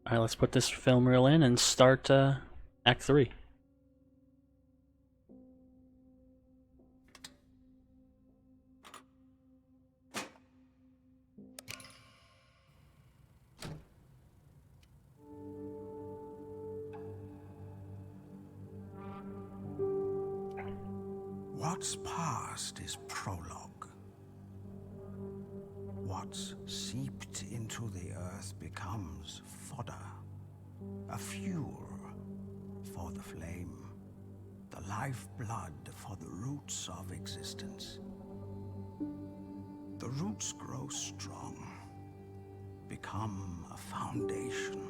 Alright, let's put this film reel in and start Act 3. What's past is prologue. What's seeped into the earth becomes fodder, a fuel for the flame, the lifeblood for the roots of existence. The roots grow strong, become a foundation,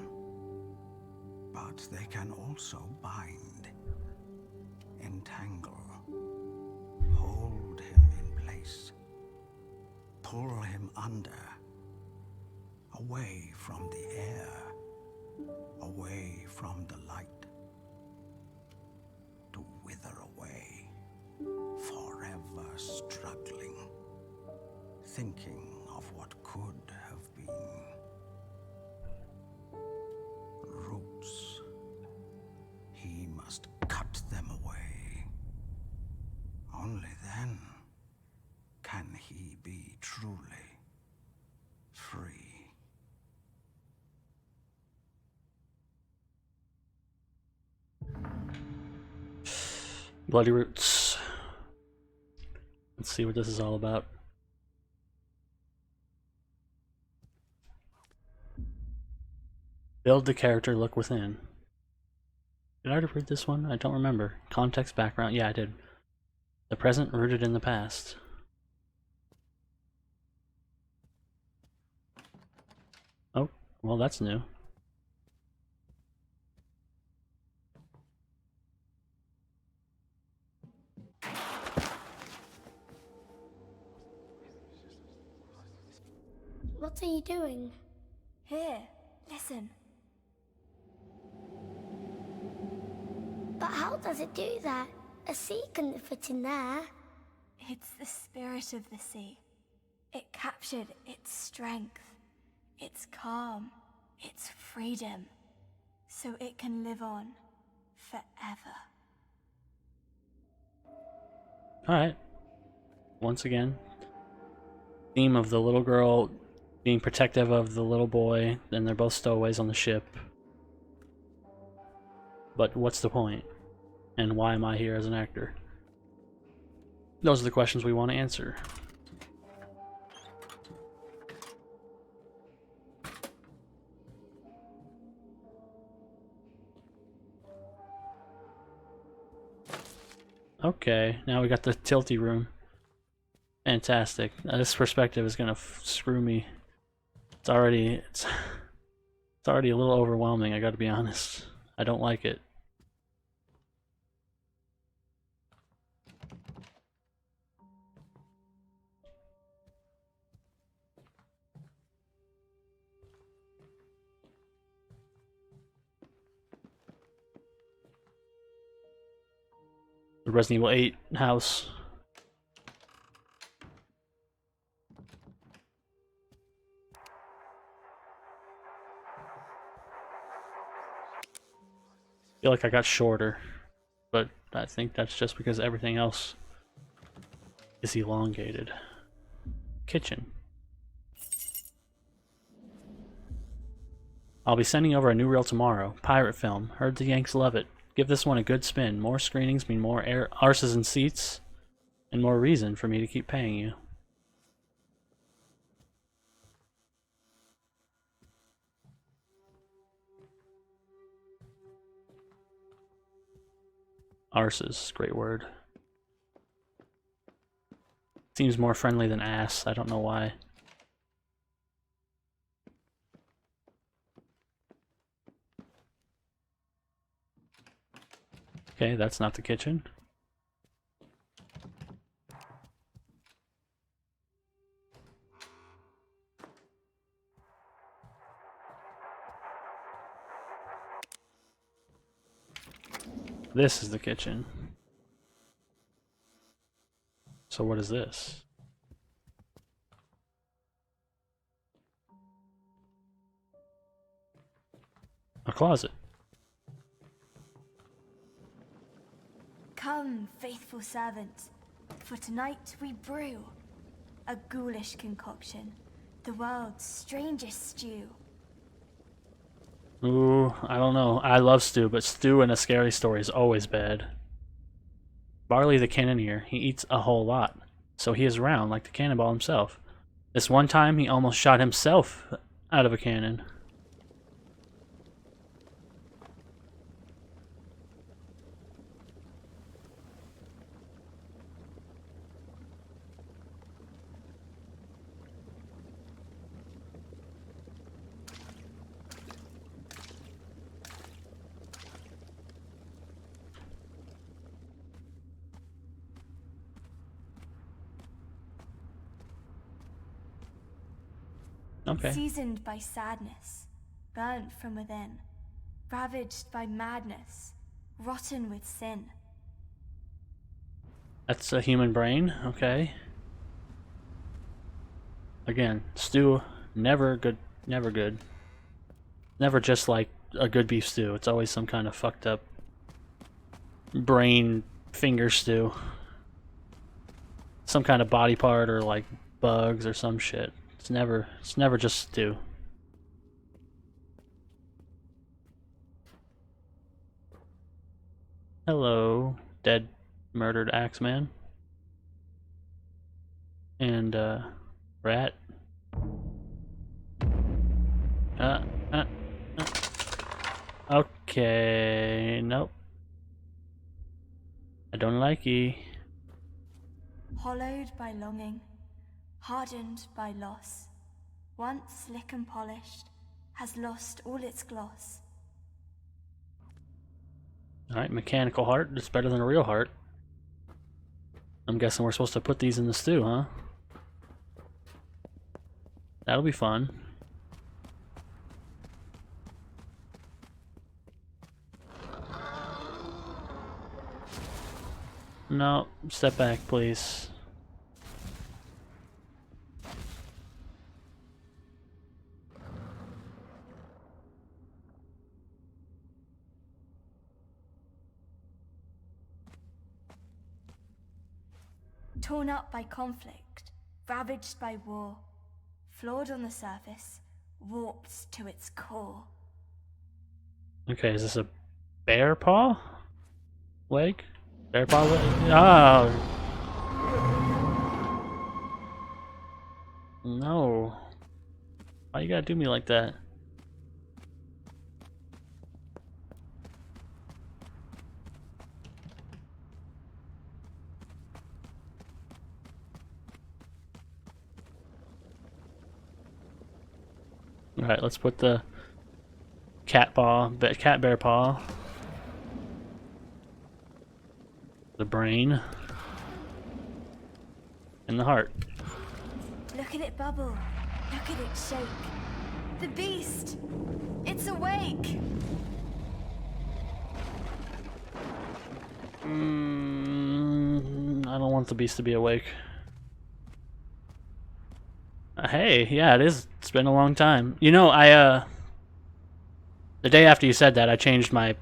but they can also bind, entangle, hold him in place, pull him under, away from the air, away from the light, to wither away, forever struggling, thinking of what could have been. Roots. He must cut them away. Only then can he be truly free. Bloody Roots. Let's see what this is all about. Build the character, look within. Did I already read this one? I don't remember. Context, background. Yeah, I did. The present rooted in the past. Oh, well, that's new. What are you doing? Here, listen. But how does it do that? A sea couldn't fit in there. It's the spirit of the sea. It captured its strength, its calm, its freedom, so it can live on forever. Alright. Once again, theme of the little girl being protective of the little boy, and they're both stowaways on the ship. But what's the point? And why am I here as an actor? Those are the questions we want to answer. Okay, now we got the tilty room. Fantastic. Now this perspective is gonna screw me. It's already a little overwhelming, I gotta be honest. I don't like it. The Resident Evil 8 house. I feel like I got shorter, but I think that's just because everything else is elongated. Kitchen. I'll be sending over a new reel tomorrow. Pirate film. Heard the Yanks love it. Give this one a good spin. More screenings mean more arses and seats, and more reason for me to keep paying you. Arses, great word. Seems more friendly than ass. I don't know why. Okay, that's not the kitchen. This is the kitchen. So what is this? A closet. Come, faithful servant, for tonight we brew a ghoulish concoction, the world's strangest stew. Ooh, I don't know. I love stew, but stew in a scary story is always bad. Barley the Cannoneer, he eats a whole lot, so he is round like the cannonball himself. This one time, he almost shot himself out of a cannon. Okay. Seasoned by sadness, burnt from within, ravaged by madness, rotten with sin. That's a human brain, okay. Again, stew, never good, never good. Never just like a good beef stew, it's always some kind of fucked up brain finger stew. Some kind of body part or like bugs or some shit. It's never just stew. Hello, dead, murdered Axeman. And, rat. Uh. Okay, nope. I don't like ye. Hollowed by longing, hardened by loss, once slick and polished, has lost all its gloss. Alright, mechanical heart. It's better than a real heart. I'm guessing we're supposed to put these in the stew, huh? That'll be fun. No, step back, please. Torn up by conflict, ravaged by war, flawed on the surface, warped to its core. Okay, is this a bear paw leg? Bear paw leg? Oh! No. Why you gotta do me like that? Alright, let's put the cat bear paw. The brain. And the heart. Look at it bubble. Look at it shake. The beast! It's awake! I don't want the beast to be awake. Hey, yeah, it is. It's been a long time. You know, the day after you said that, I changed my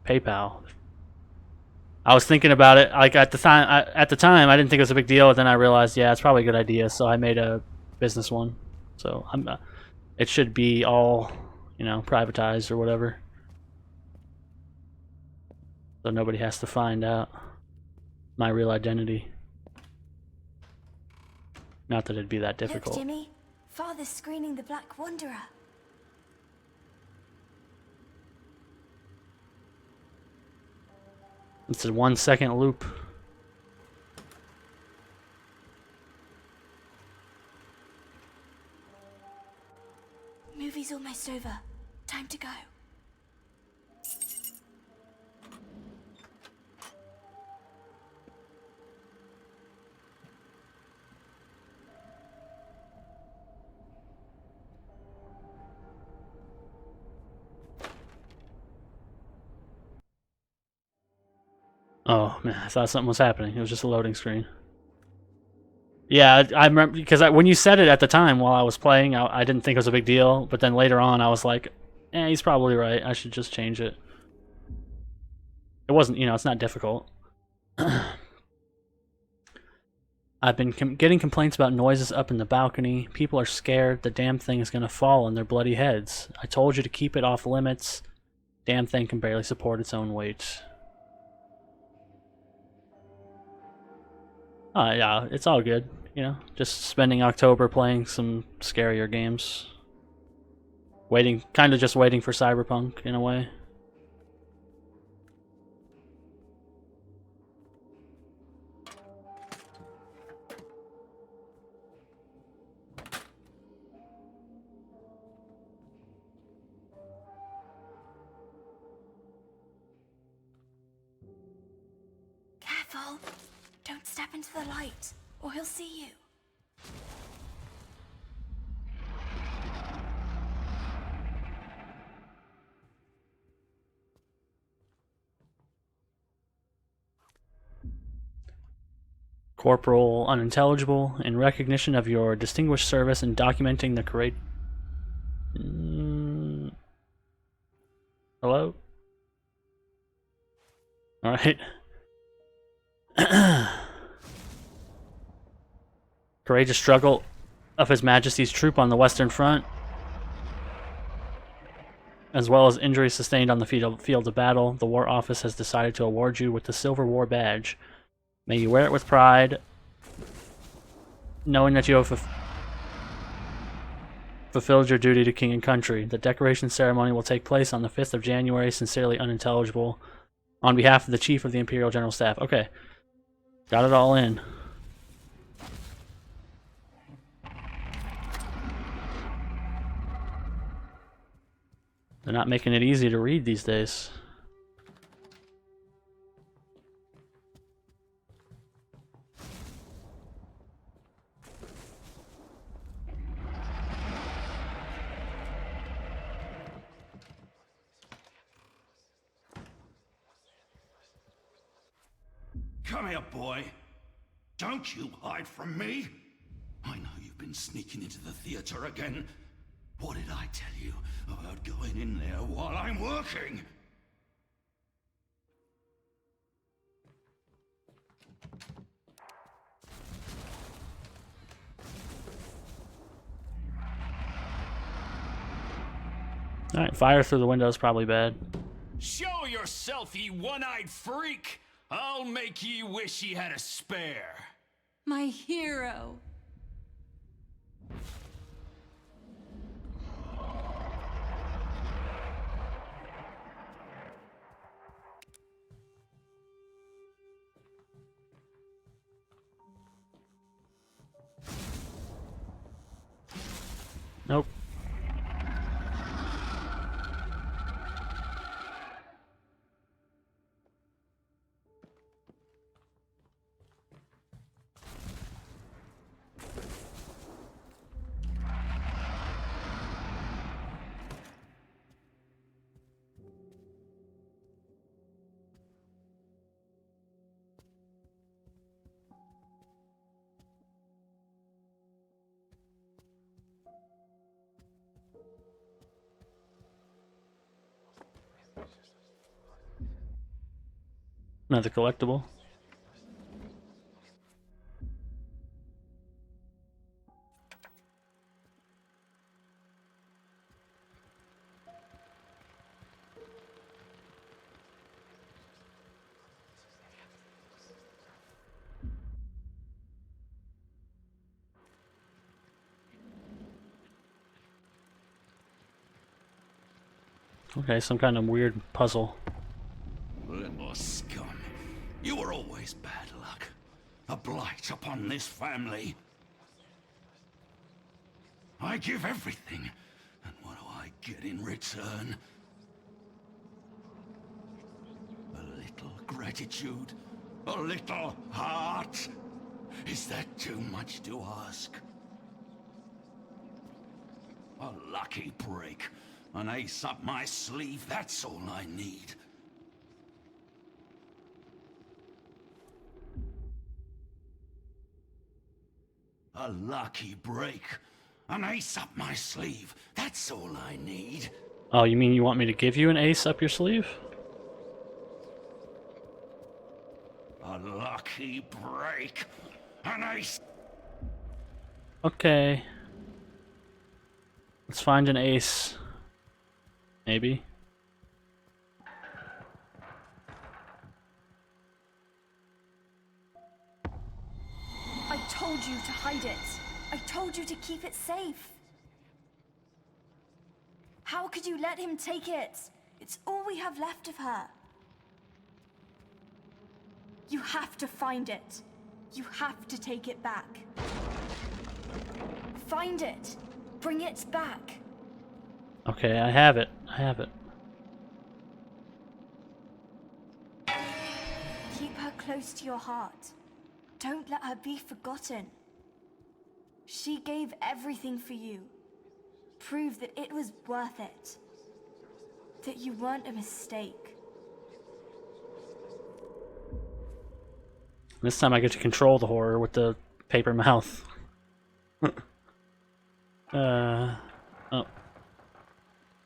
PayPal. I was thinking about it, like at the time. I didn't think it was a big deal, and then I realized, yeah, it's probably a good idea. So I made a business one. So it should be all, you know, privatized or whatever, so nobody has to find out my real identity. Not that it'd be that difficult. Look, Jimmy. Father's screening the Black Wanderer. It's a 1 second loop. Movie's almost over. Time to go. Oh man, I thought something was happening. It was just a loading screen. Yeah, I remember because when you said it at the time while I was playing, I didn't think it was a big deal. But then later on, I was like, he's probably right. I should just change it. It wasn't, it's not difficult. I've been getting complaints about noises up in the balcony. People are scared the damn thing is going to fall on their bloody heads. I told you to keep it off limits. Damn thing can barely support its own weight. Yeah, it's all good. Just spending October playing some scarier games. Just waiting for Cyberpunk in a way. Careful! Don't step into the light, or he'll see you. Corporal Unintelligible, in recognition of your distinguished service in documenting the courage. Hello? Alright. Courageous struggle of His Majesty's troop on the Western Front, as well as injuries sustained on the field of battle, the War Office has decided to award you with the Silver War Badge. May you wear it with pride, knowing that you have fulfilled your duty to King and Country. The decoration ceremony will take place on the 5th of January. Sincerely Unintelligible. On behalf of the Chief of the Imperial General Staff. Okay. Got it all in. They're not making it easy to read these days. Come here, boy. Don't you hide from me. I know you've been sneaking into the theater again. What did I tell you about going in there while I'm working? Alright, fire through the window is probably bad. Show yourself, ye one-eyed freak! I'll make ye wish ye had a spare. My hero. Nope. Another collectible. Okay, some kind of weird puzzle. Little scum. You were always bad luck. A blight upon this family. I give everything. And what do I get in return? A little gratitude? A little heart? Is that too much to ask? A lucky break. An ace up my sleeve, that's all I need. A lucky break. An ace up my sleeve. That's all I need. Oh, you mean you want me to give you an ace up your sleeve? A lucky break. An ace. Okay. Let's find an ace. Maybe. I told you to hide it. I told you to keep it safe. How could you let him take it? It's all we have left of her. You have to find it. You have to take it back. Find it. Bring it back. Okay, I have it. I have it. Keep her close to your heart. Don't let her be forgotten. She gave everything for you. Prove that it was worth it. That you weren't a mistake. This time I get to control the horror with the paper mouth. Oh.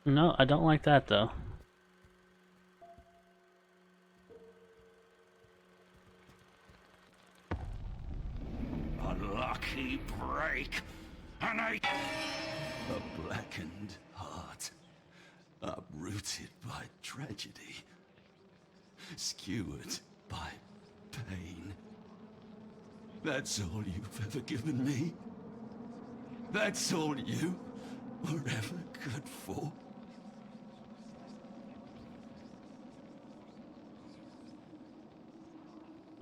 No, I don't like that though. A lucky break. And a blackened heart. Uprooted by tragedy. Skewered by pain. That's all you've ever given me. That's all you were ever good for.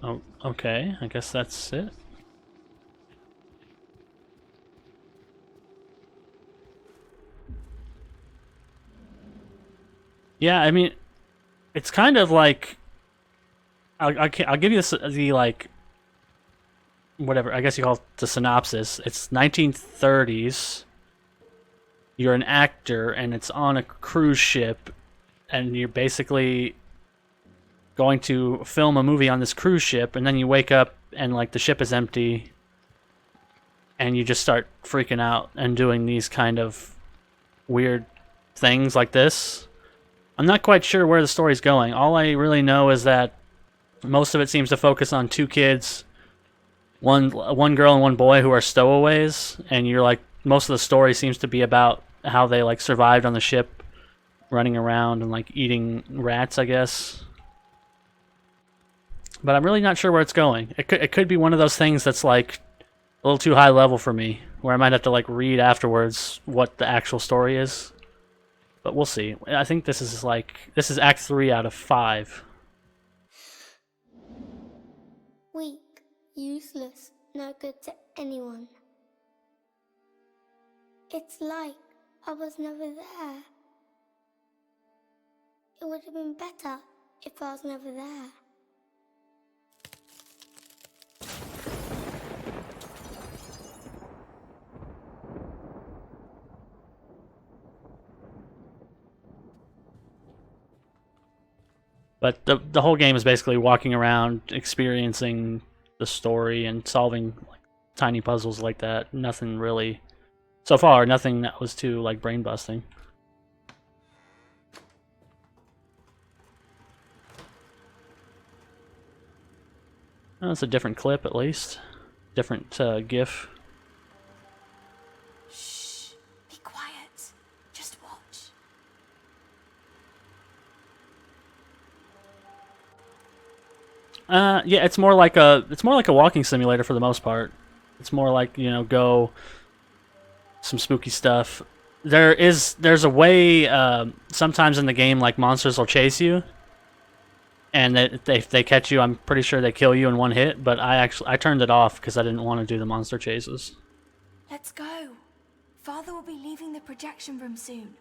Oh, okay. I guess that's it. Yeah, I mean, it's kind of like I'll give you the like whatever, I guess you call it the synopsis. It's 1930s. You're an actor, and it's on a cruise ship, and you're basically going to film a movie on this cruise ship, and then you wake up, and like the ship is empty, and you just start freaking out and doing these kind of weird things like this. I'm not quite sure where the story's going. All I really know is that most of it seems to focus on two kids, one girl and one boy who are stowaways, and you're like, most of the story seems to be about how they like survived on the ship, running around and like eating rats, I guess. But I'm really not sure where it's going. It could be one of those things that's like a little too high level for me, where I might have to like read afterwards what the actual story is. But we'll see. I think this is Act 3 out of 5. Weak, useless, no good to anyone. It's like I was never there. It would have been better if I was never there. But the whole game is basically walking around, experiencing the story, and solving like tiny puzzles like that. Nothing really, so far, nothing that was too like brain busting. Oh, it's a different clip at least, different GIF. Shh. Be quiet. Just watch. Yeah, it's more like a walking simulator for the most part. It's more like, you know, go some spooky stuff. There's a way sometimes in the game like monsters will chase you, and if they catch you, I'm pretty sure they kill you in one hit. But I turned it off because I didn't want to do the monster chases. Let's go. Father will be leaving the projection room soon.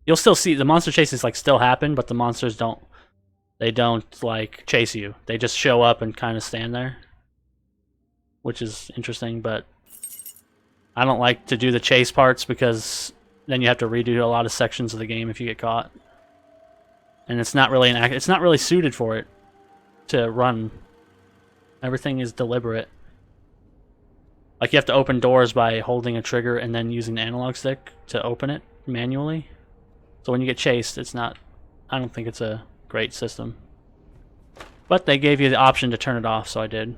You'll still see the monster chases like still happen, but the monsters don't. They don't like chase you. They just show up and kind of stand there, which is interesting. But I don't like to do the chase parts because then you have to redo a lot of sections of the game if you get caught, and it's not really suited for it to run Everything is deliberate. Like you have to open doors by holding a trigger and then using the analog stick to open it manually. So when you get chased, it's not... I don't think it's a great system. But they gave you the option to turn it off, so I did.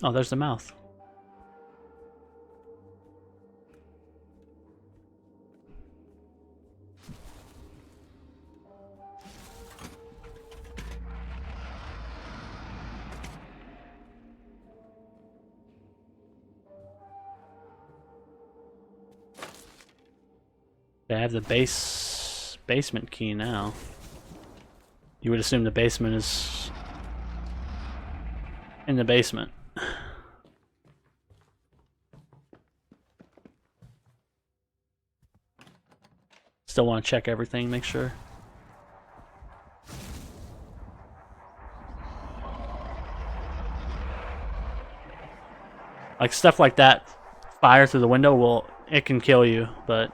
Oh, there's the mouth. I have the basement key now. You would assume the basement is in the basement. Still want to check everything, make sure. Like stuff like that, fire through the window it can kill you, but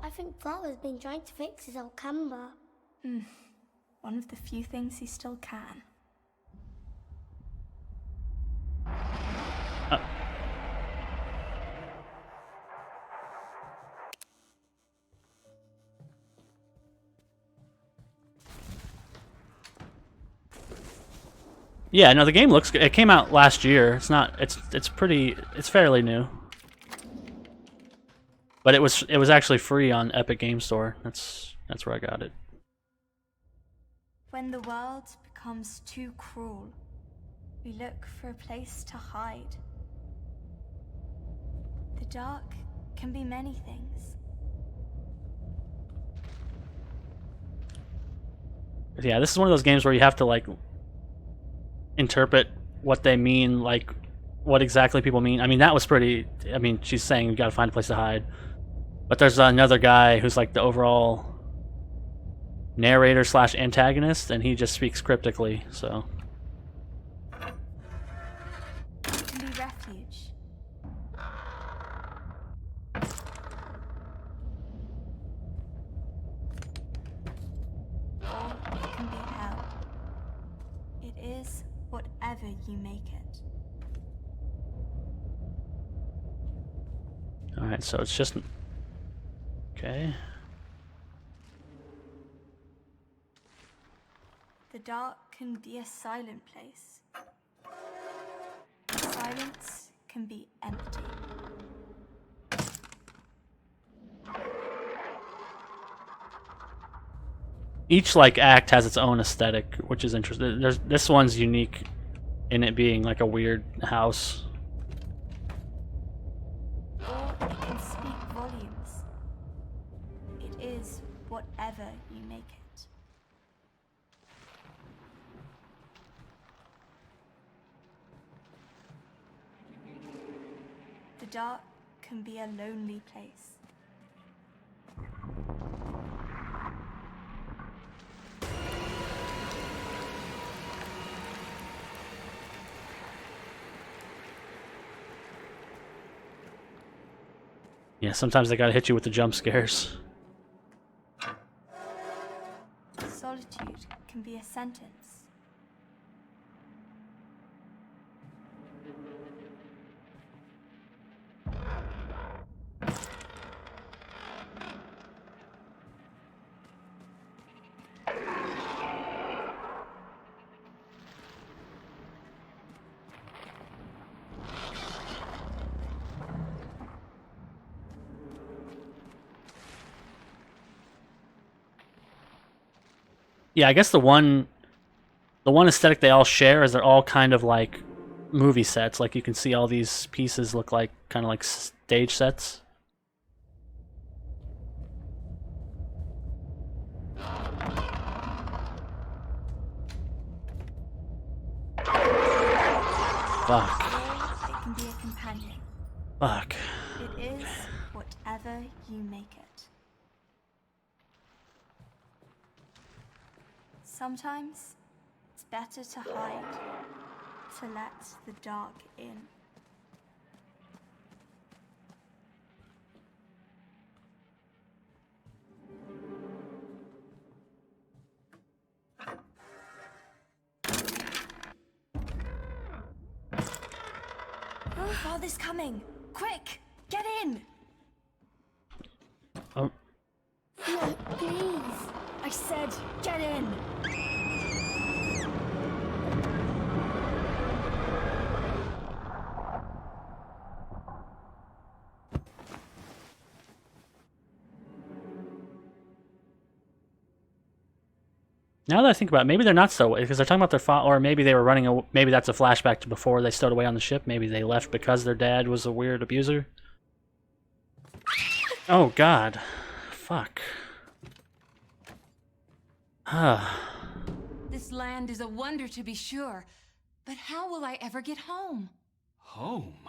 I think Father's been trying to fix his old camera. One of the few things he still can. yeah, no, the game looks good. It came out last year. It's not. It's fairly new. But it was actually free on Epic Game Store. That's where I got it. When the world becomes too cruel, we look for a place to hide. The dark can be many things. Yeah, this is one of those games where you have to like interpret what they mean, like what exactly people mean. I mean, that was pretty. I mean, she's saying you got to find a place to hide. But there's another guy who's like the overall narrator / antagonist, and he just speaks cryptically, so. It can be refuge. Or it can be hell. It is whatever you make it. Alright, so it's just... Okay. The dark can be a silent place. Silence can be empty. Each like act has its own aesthetic, which is interesting. This one's unique in it being like a weird house. Or it can speak volumes. It is whatever you make it. The dark can be a lonely place. Yeah, sometimes they gotta hit you with the jump scares. Solitude can be a sentence. Yeah, I guess the one aesthetic they all share is they're all kind of like movie sets. Like you can see all these pieces look like kind of like stage sets. Fuck. Or it can be a companion. Fuck. It is whatever you make it. Sometimes it's better to hide, to let the dark in. Father's coming. Quick, get in. Oh, No, please. I said, get in. now that I think about it, maybe they're not stowaways because they're talking about their father, or maybe they were running. Maybe that's a flashback to before they stowed away on the ship. Maybe they left because their dad was a weird abuser. Oh God, fuck. This land is a wonder to be sure, but how will I ever get home? Home?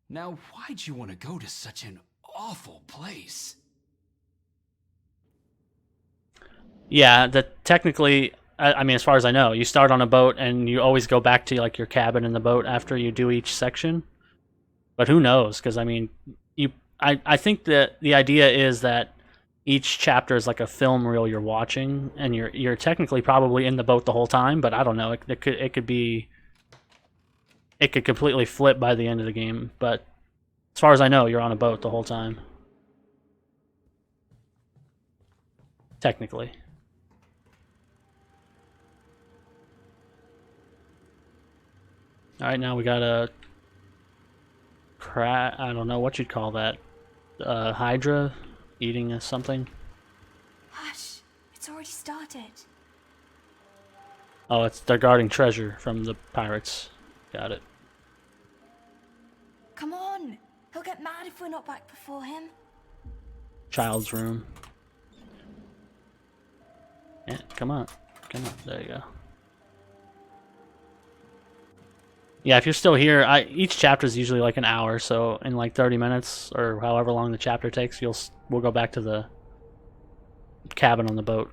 Now, why'd you want to go to such an awful place? Yeah, that technically, I mean, as far as I know, you start on a boat and you always go back to like your cabin in the boat after you do each section. But who knows? Because I mean, I think that the idea is that each chapter is like a film reel you're watching, and you're technically probably in the boat the whole time. But I don't know. It could completely flip by the end of the game. But as far as I know, you're on a boat the whole time. Technically. Alright, now we got a I don't know what you'd call that. Hydra eating something. Hush, it's already started. Oh, they're guarding treasure from the pirates. Got it. Come on, he'll get mad if we're not back before him. Child's room. Yeah, come on. Come on. There you go. Yeah, if you're still here, each chapter is usually like an hour, so in like 30 minutes or however long the chapter takes, we'll go back to the cabin on the boat.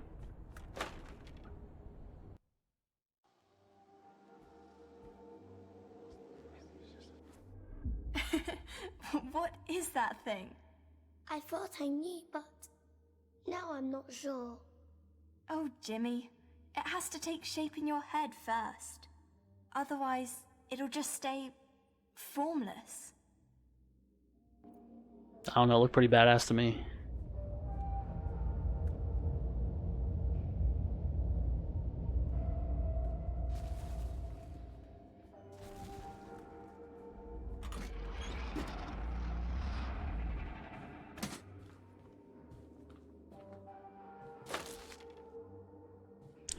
What is that thing? I thought I knew, but now I'm not sure. Oh, Jimmy, it has to take shape in your head first. Otherwise, it'll just stay formless. I don't know, it looked pretty badass to me.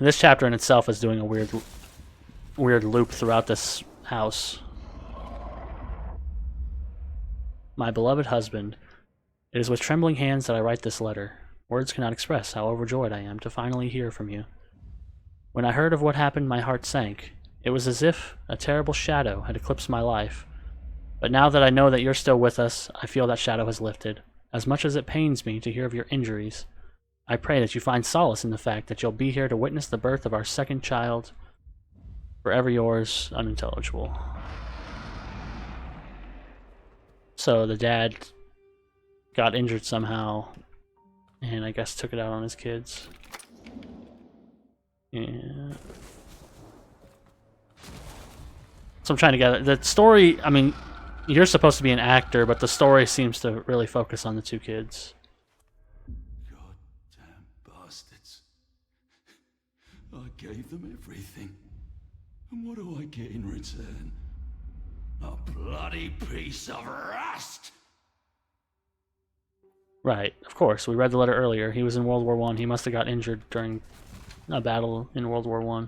This chapter in itself is doing a weird loop throughout this house. My beloved husband, it is with trembling hands that I write this letter. Words cannot express how overjoyed I am to finally hear from you. When I heard of what happened, my heart sank. It was as if a terrible shadow had eclipsed my life. But now that I know that you're still with us, I feel that shadow has lifted. As much as it pains me to hear of your injuries, I pray that you find solace in the fact that you'll be here to witness the birth of our second child. Forever yours, unintelligible. So the dad got injured somehow, and I guess took it out on his kids. Yeah. So I'm trying to get it. The story, I mean, you're supposed to be an actor, but the story seems to really focus on the two kids. Goddamn bastards. I gave them everything. And what do I get in return? A bloody piece of rust! Right, of course. We read the letter earlier. He was in World War I. He must have got injured during a battle in World War I.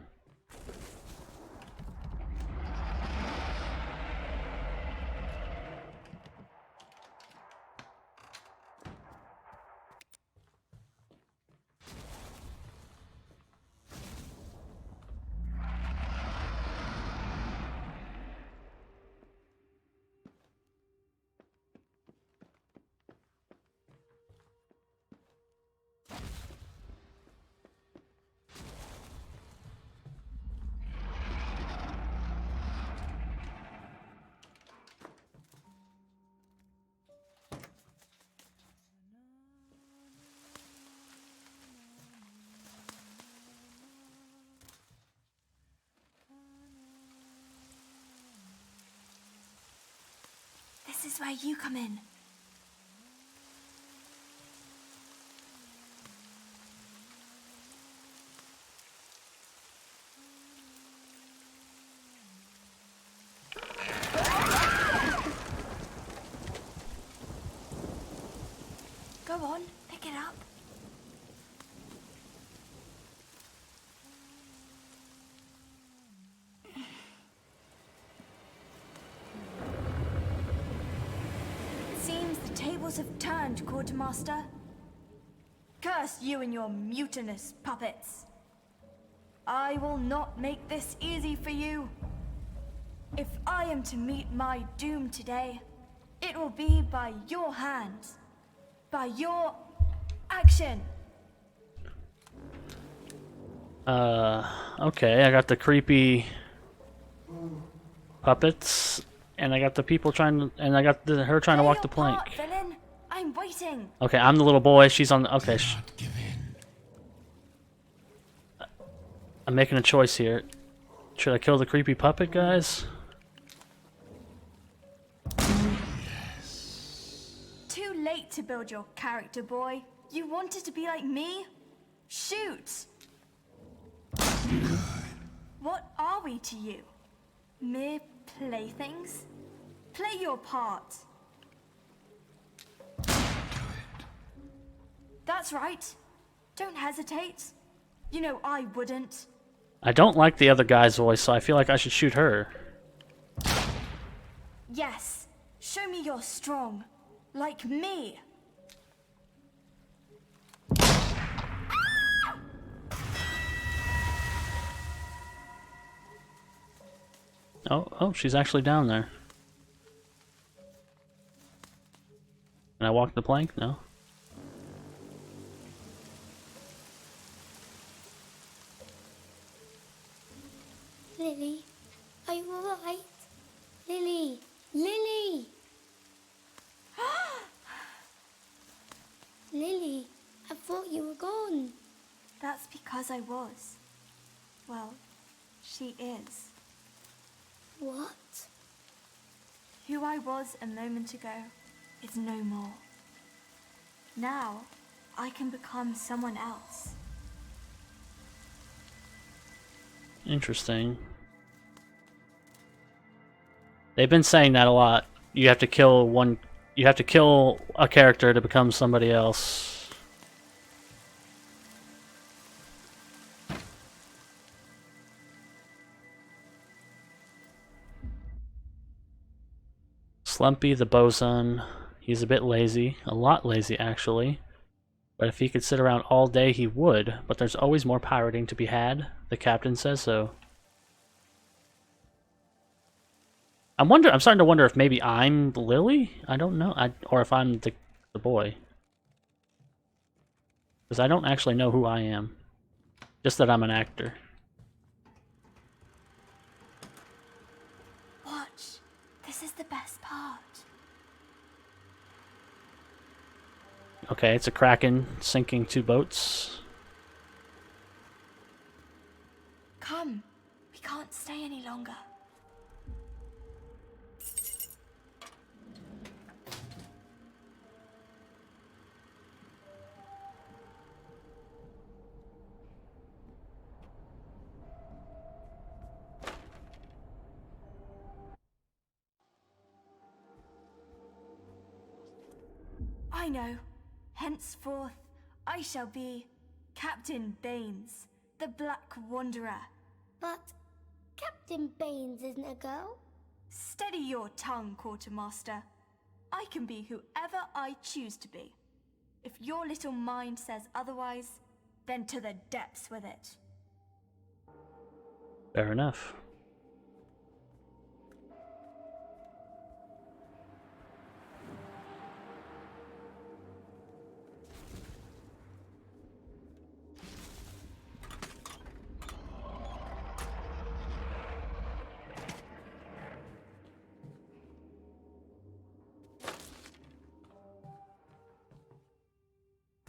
where you come in. Go on, pick it up. Seems the tables have turned, Quartermaster. Curse you and your mutinous puppets. I will not make this easy for you. If I am to meet my doom today, it will be by your hands. By your action. Okay, I got the creepy puppets, and I got the people trying to, and I got her trying to Play walk your the plank. part, villain. I'm waiting. Okay, I'm the little boy, she's on the, okay. Give in. I'm making a choice here. Should I kill the creepy puppet, guys? Too late to build your character, boy. You wanted to be like me? Shoot! What are we to you? Mere playthings? Play your part. That's right. Don't hesitate. You know I wouldn't. I don't like the other guy's voice, so I feel like I should shoot her. Yes. Show me you're strong. Like me. Oh, she's actually down there. Can I walk the plank? No. Lily, are you alright? Lily! Lily! Lily, I thought you were gone. That's because I was. Well, she is. What? Who I was a moment ago is no more. Now, I can become someone else. Interesting. They've been saying that a lot. You have to kill one. You have to kill a character to become somebody else. Slumpy the bosun. He's a bit lazy. A lot lazy, actually. But if he could sit around all day, he would. But there's always more pirating to be had. The captain says so. I'm starting to wonder if maybe I'm Lily? I don't know. Or if I'm the boy. Because I don't actually know who I am. Just that I'm an actor. Watch. This is the best part. Okay, it's a kraken sinking 2 boats. Come. We can't stay any longer. I know. Henceforth, I shall be Captain Baines, the Black Wanderer. But Captain Baines isn't a girl. Steady your tongue, Quartermaster. I can be whoever I choose to be. If your little mind says otherwise, then to the depths with it. Fair enough.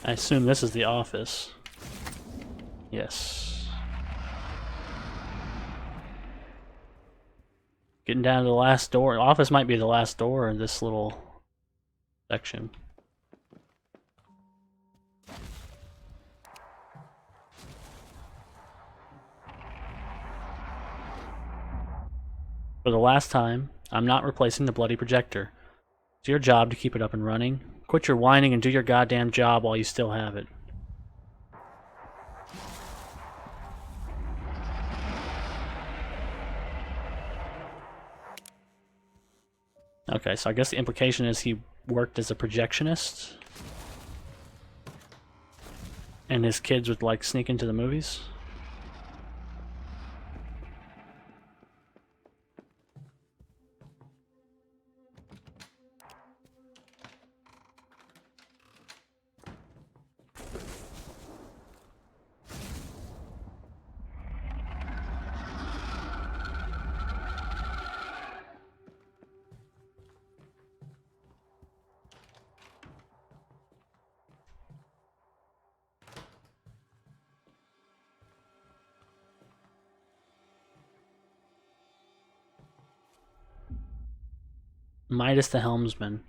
I assume this is the office. Yes. Getting down to the last door. Office might be the last door in this little section. For the last time, I'm not replacing the bloody projector. It's your job to keep it up and running. Quit your whining and do your goddamn job while you still have it. Okay, so I guess the implication is he worked as a projectionist. And his kids would like sneak into the movies. Midas the helmsman.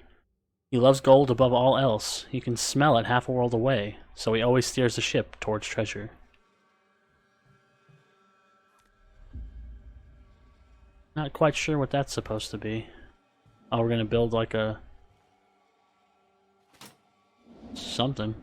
He loves gold above all else. He can smell it half a world away, so he always steers the ship towards treasure. Not quite sure what that's supposed to be. Oh, we're gonna build like a... something.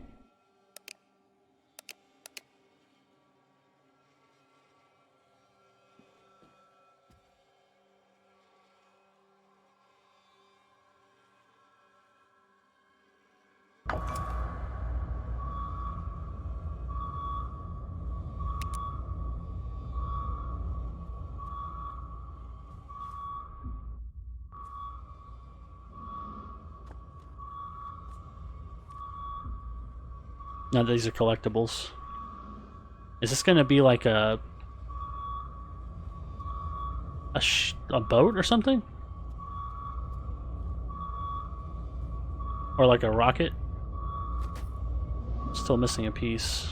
No, these are collectibles. Is this gonna be like a boat or something? Or like a rocket? Still missing a piece.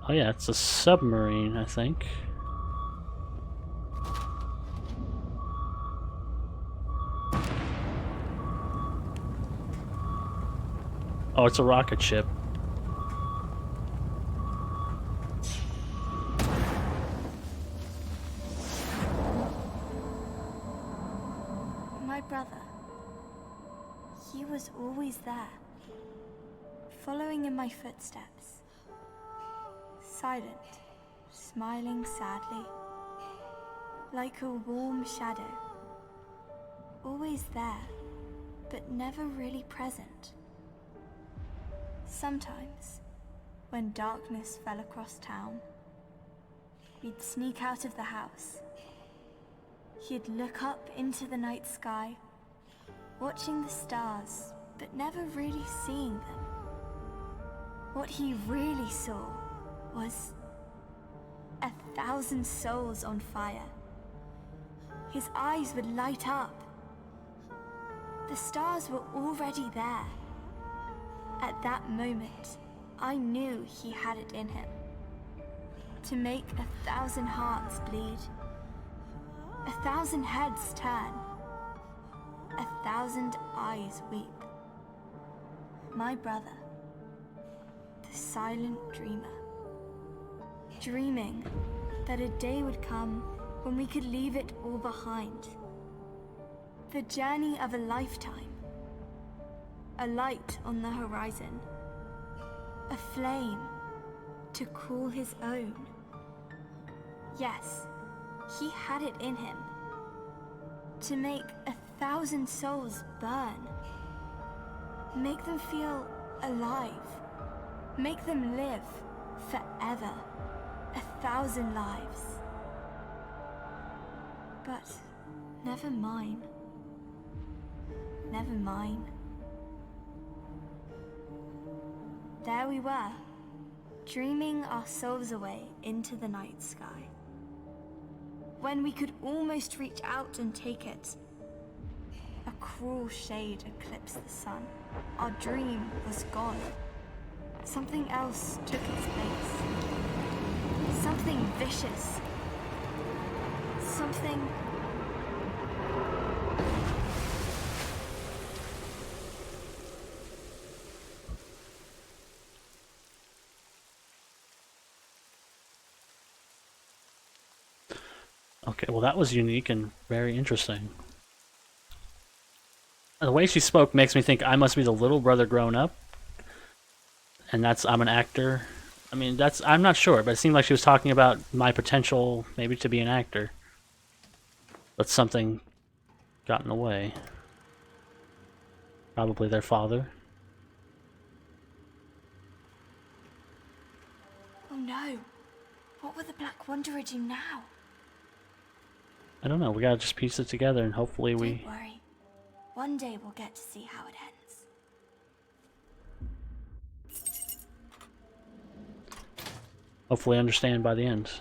Oh yeah, it's a submarine, I think. Oh, it's a rocket ship. My brother. He was always there, following in my footsteps. Silent, smiling sadly, like a warm shadow. Always there, but never really present. Sometimes, when darkness fell across town, we'd sneak out of the house. He'd look up into the night sky, watching the stars, but never really seeing them. What he really saw was 1,000 souls on fire. His eyes would light up. The stars were already there. At that moment, I knew he had it in him. To make 1,000 hearts bleed, 1,000 heads turn, 1,000 eyes weep. My brother, the silent dreamer, dreaming that a day would come when we could leave it all behind. The journey of a lifetime. A light on the horizon. A flame to call his own. Yes, he had it in him. To make 1,000 souls burn. Make them feel alive. Make them live forever. 1,000 lives. But never mine. Never mine. There we were, dreaming our souls away into the night sky. When we could almost reach out and take it, a cruel shade eclipsed the sun. Our dream was gone. Something else took its place. Something vicious. Something... Okay, well that was unique and very interesting. The way she spoke makes me think I must be the little brother grown up. And I'm an actor. I mean, I'm not sure, but it seemed like she was talking about my potential maybe to be an actor. But something got in the way. Probably their father. Oh no. What will the Black Wanderer do now? I don't know, we gotta just piece it together and hopefully we... Don't worry. One day we'll get to see how it ends. Hopefully understand by the end.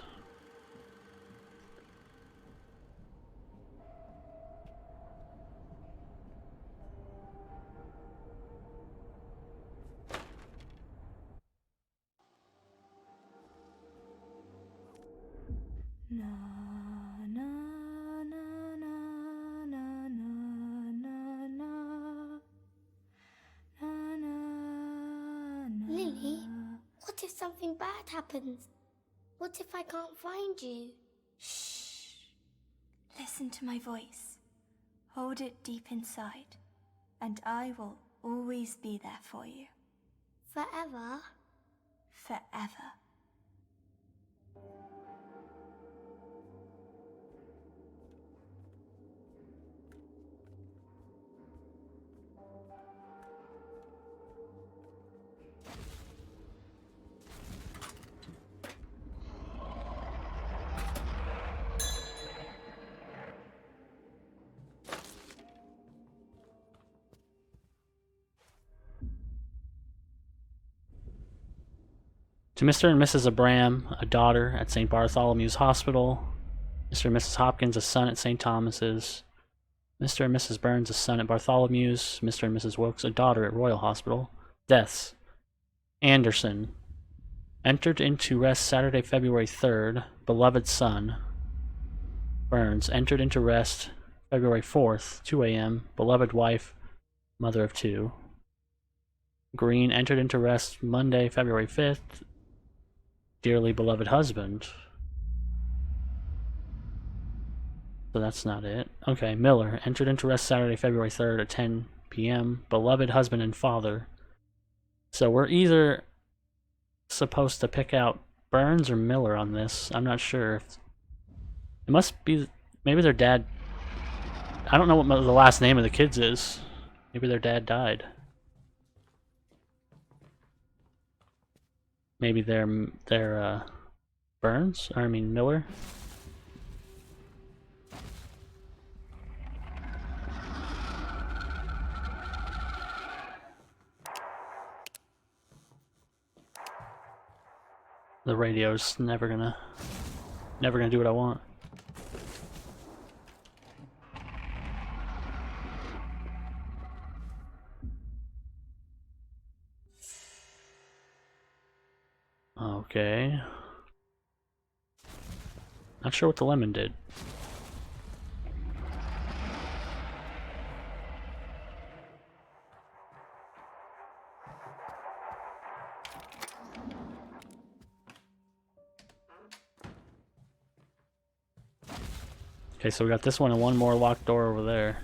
Na na na na na na na na. Na na na. Lily, what if something bad happens? What if I can't find you? Shh. Listen to my voice. Hold it deep inside, and I will always be there for you. Forever? Forever. To Mr. and Mrs. Abram, a daughter at St. Bartholomew's Hospital. Mr. and Mrs. Hopkins, a son at St. Thomas's. Mr. and Mrs. Burns, a son at Bartholomew's. Mr. and Mrs. Wilkes, a daughter at Royal Hospital. Deaths. Anderson. Entered into rest Saturday, February 3rd. Beloved son. Burns. Entered into rest February 4th, 2 a.m. Beloved wife, mother of 2. Green. Entered into rest Monday, February 5th. Dearly beloved husband. So that's not it. Okay, Miller. Entered into rest Saturday, February 3rd at 10 p.m. Beloved husband and father. So we're either supposed to pick out Burns or Miller on this. I'm not sure. It must be... Maybe their dad... I don't know what the last name of the kids is. Maybe their dad died. Maybe they're Burns? Or I mean Miller? The radio's never gonna do what I want. Okay. Not sure what the lemon did. Okay, so we got this one and one more locked door over there.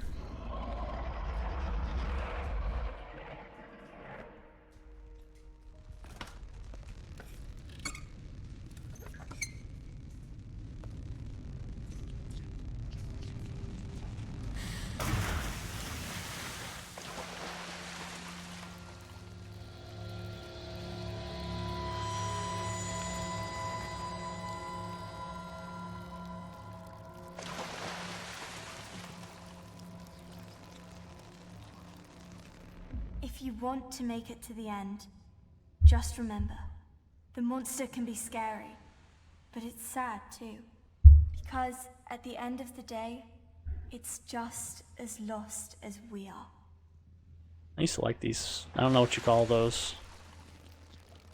If you want to make it to the end, just remember, the monster can be scary, but it's sad too. Because at the end of the day, it's just as lost as we are. I used to like these. I don't know what you call those.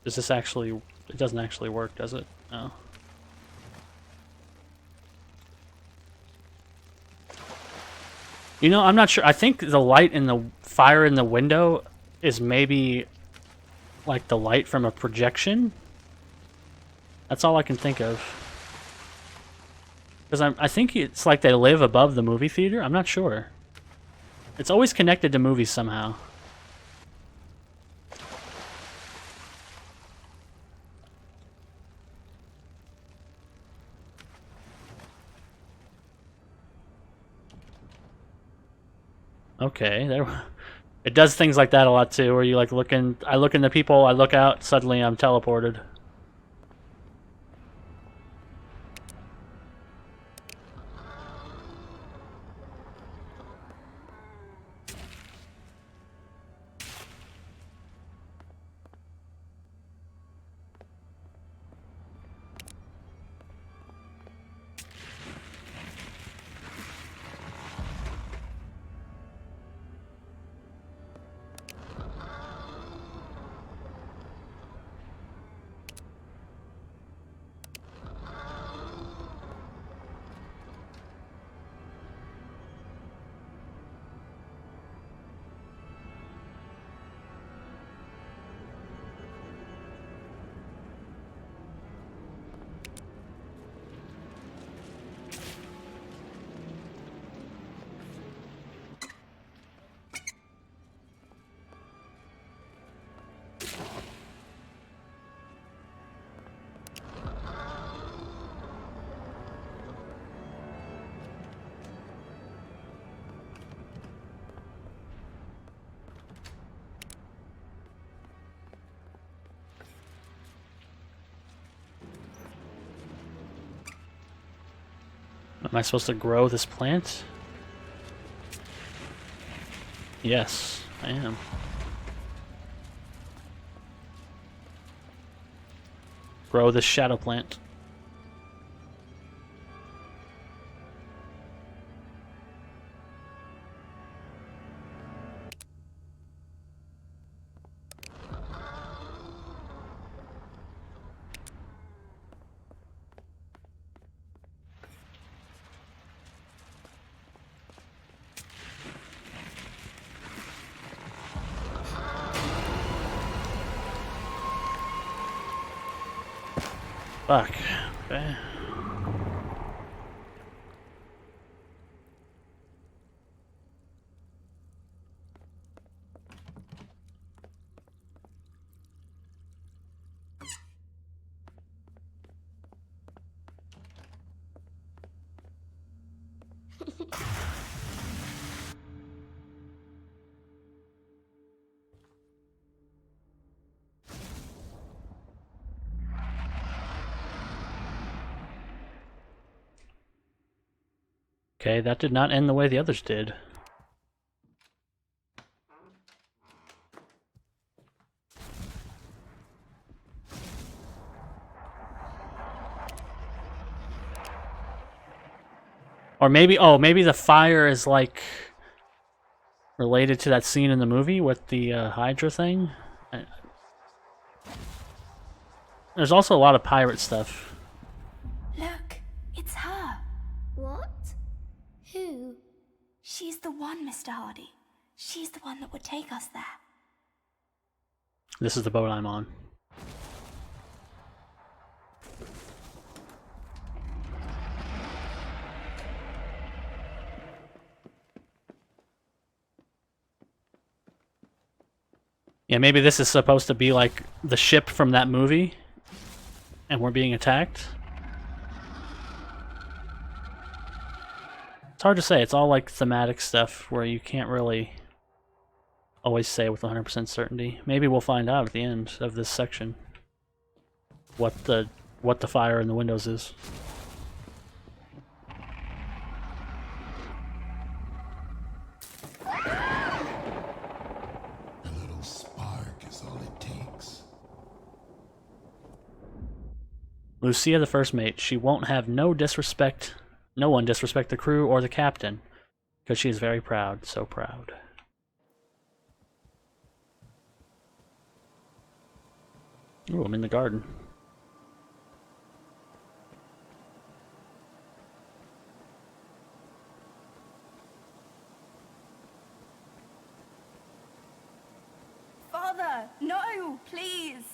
Does this actually... It doesn't actually work, does it? No. You know, I'm not sure. I think the light in the fire in the window is maybe like the light from a projection. That's all I can think of. Because I think it's like they live above the movie theater. I'm not sure. It's always connected to movies somehow. Okay, there. It does things like that a lot too, where you like I look into people, I look out, suddenly I'm teleported. Am I supposed to grow this plant? Yes, I am. Grow this shadow plant. Fuck. Okay. Okay, that did not end the way the others did. Or maybe, oh, maybe the fire is like related to that scene in the movie with the Hydra thing. There's also a lot of pirate stuff. Look, it's her. What? Who? She's the one, Mr. Hardy. She's the one that would take us there. This is the boat I'm on. Yeah, maybe this is supposed to be like the ship from that movie, and we're being attacked. It's hard to say. It's all like thematic stuff where you can't really always say with 100% certainty. Maybe we'll find out at the end of this section what the fire in the windows is. A little spark is all it takes. Lucia, the first mate, she won't have no one disrespect the crew or the captain, because she is very proud, so proud. Ooh, I'm in the garden. Father, no, please.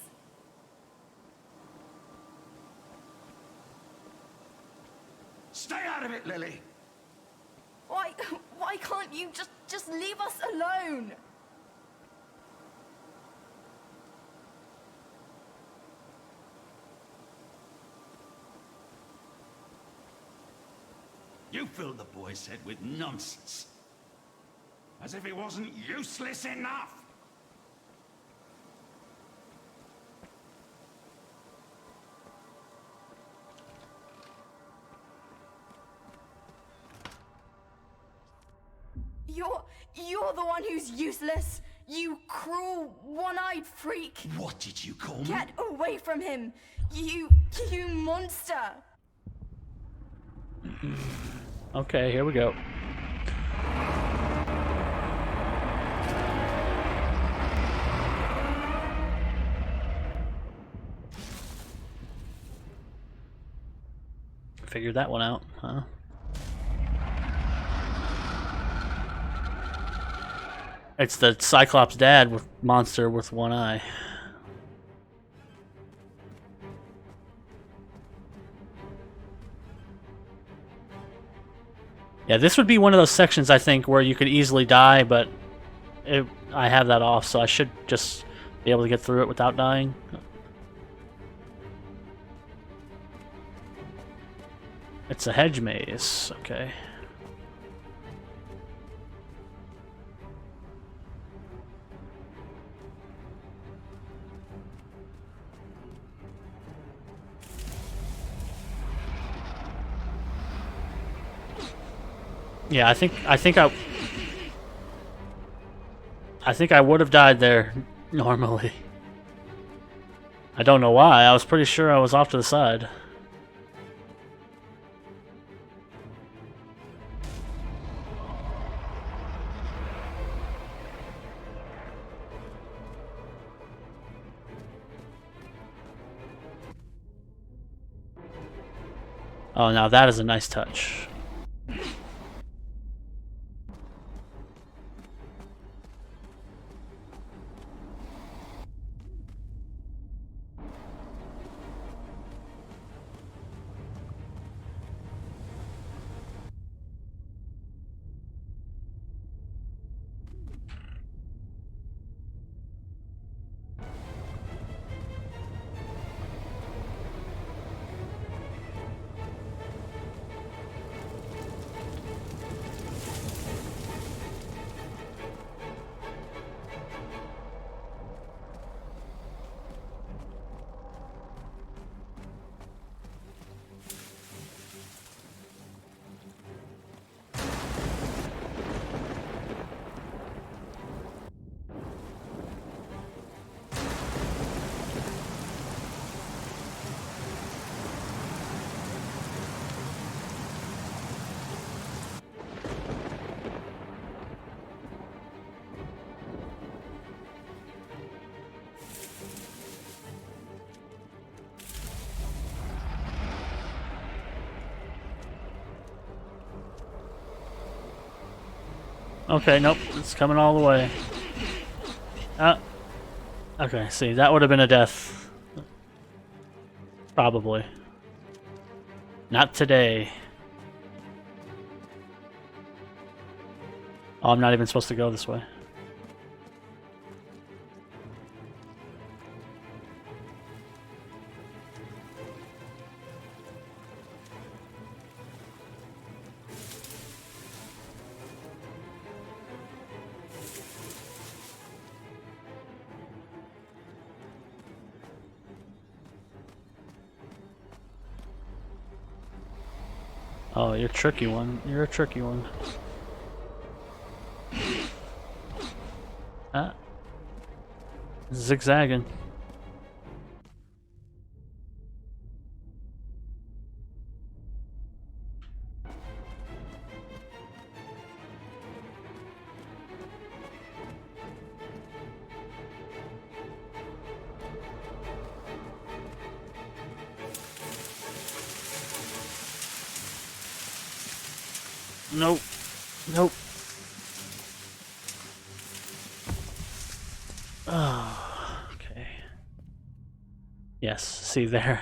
Stay out of it, Lily. Why can't you just leave us alone? You filled the boy's head with nonsense. As if it wasn't useless enough. You're the one who's useless. You cruel, one-eyed freak. What did you call me? Get away from him. You monster. Okay, here we go. Figured that one out, huh? It's the Cyclops dad with monster with one eye. Yeah, this would be one of those sections, I think, where you could easily die, but I have that off, so I should just be able to get through it without dying. It's a hedge maze, okay. Yeah, I think I would have died there normally. I don't know why. I was pretty sure I was off to the side. Oh, now that is a nice touch. Okay, nope, it's coming all the way. Okay, see, that would have been a death. Probably. Not today. Oh, I'm not even supposed to go this way. Oh, you're a tricky one. You're a tricky one. Ah. Zigzagging. Nope. Nope. Oh, okay. Yes, see there.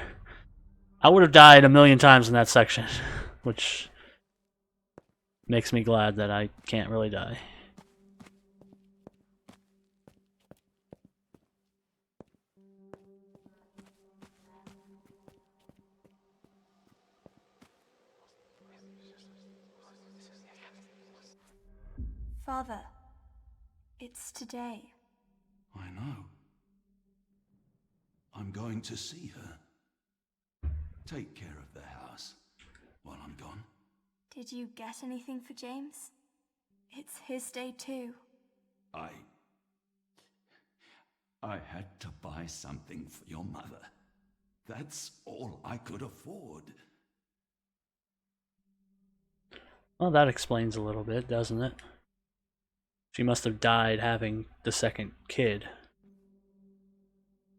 I would have died a million times in that section, which makes me glad that I can't really die. Father, it's today. I know. I'm going to see her. Take care of the house while I'm gone. Did you get anything for James? It's his day too. I had to buy something for your mother. That's all I could afford. Well, that explains a little bit, doesn't it? She must have died having the second kid.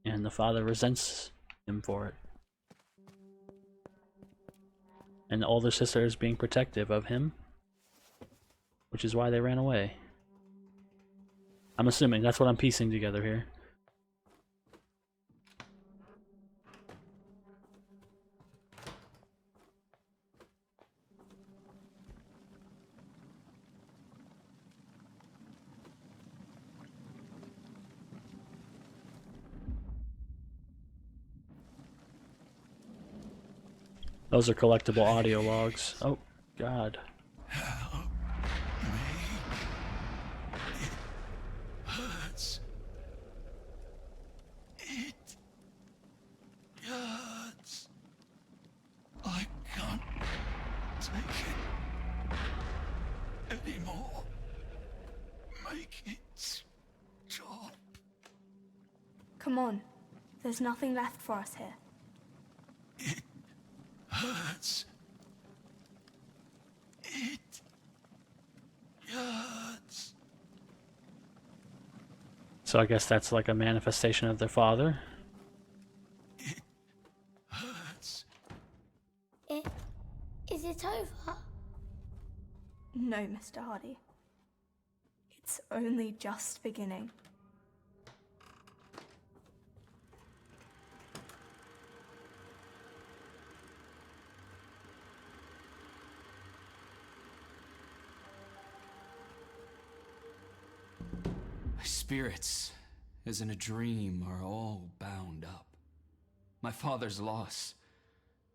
And the father resents him for it. And the older sister is being protective of him, which is why they ran away. I'm assuming that's what I'm piecing together here. Those are collectible audio logs. Oh, God. Hurts. It hurts. I can't take it anymore. Make it stop. Come on, there's nothing left for us here. It hurts. It hurts. So I guess that's like a manifestation of their father. It hurts. Is it over? No, Mr. Hardy. It's only just beginning. My spirits, as in a dream, are all bound up. My father's loss,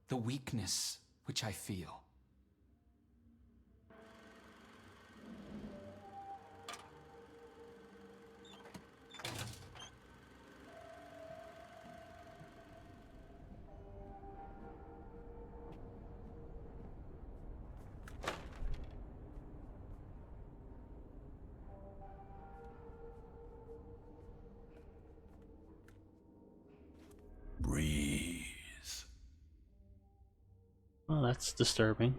the weakness which I feel. Breathe. Well, that's disturbing.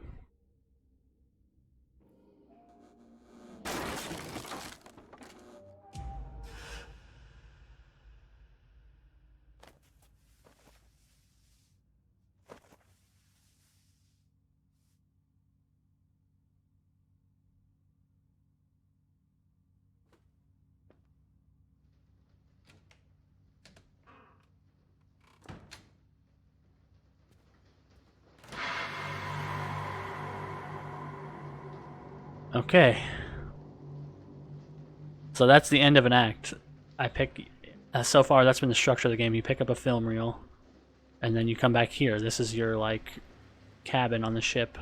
Okay. So that's the end of an act. So far that's been the structure of the game. You pick up a film reel, and then you come back here. This is your, like, cabin on the ship.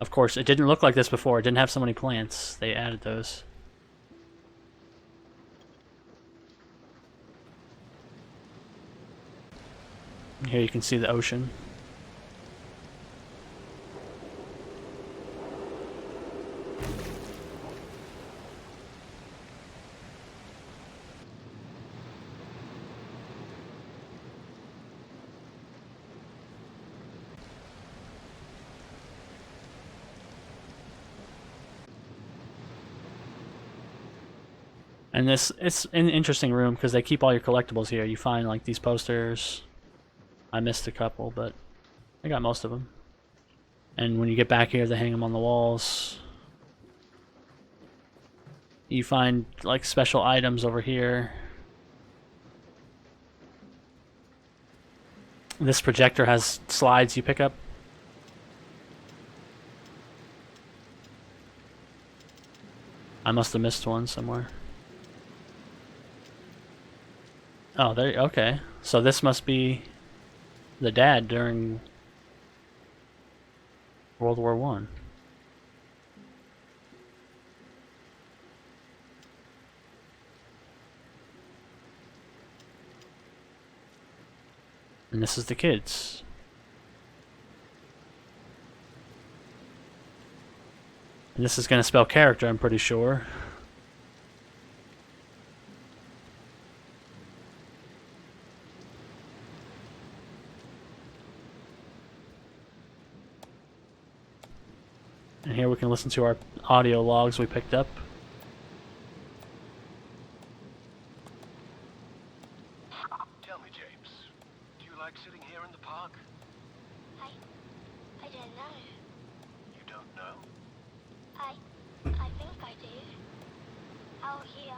Of course, it didn't look like this before. It didn't have so many plants. They added those. Here you can see the ocean. And it's an interesting room because they keep all your collectibles here. You find like these posters. I missed a couple, but I got most of them. And when you get back here, they hang them on the walls. You find like special items over here. This projector has slides you pick up. I must have missed one somewhere. Oh, there. Okay, so this must be the dad during World War One. And this is the kids. And this is going to spell character, I'm pretty sure. And here we can listen to our audio logs we picked up. Tell me, James, do you like sitting here in the park? I don't know. You don't know? I think I do. Out here,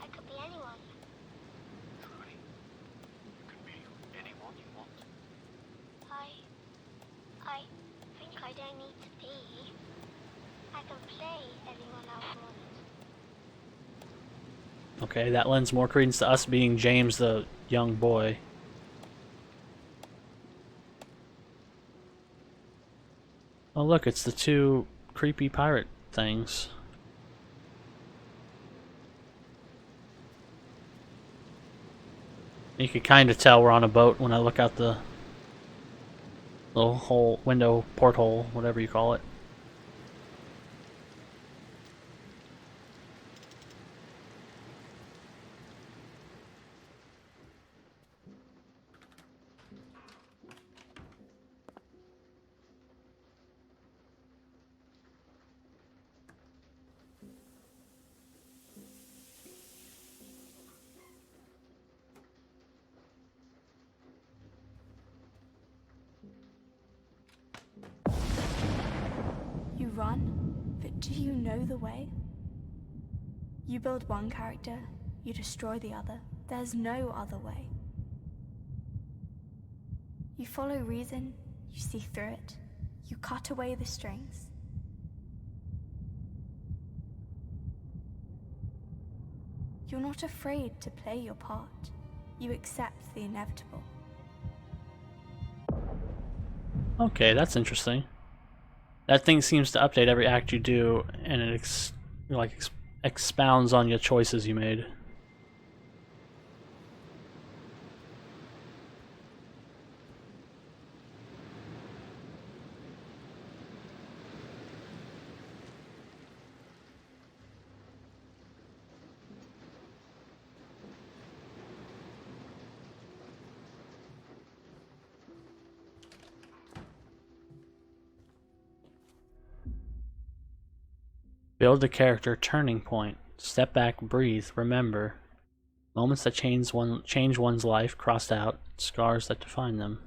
I could be anyone. Truly? You can be anyone you want? I think I don't need to be. I can play anyone else wants. Okay, that lends more credence to us being James, the young boy. Oh look, it's the two creepy pirate things. You can kind of tell we're on a boat when I look out the little hole, window, porthole, whatever you call it. You run, but do you know the way? You build one character, you destroy the other. There's no other way. You follow reason, you see through it, you cut away the strings. You're not afraid to play your part. You accept the inevitable. Okay, that's interesting. That thing seems to update every act you do, and it expounds on your choices you made. Build the character turning point. Step back, breathe, remember. Moments that change one's life crossed out, scars that define them.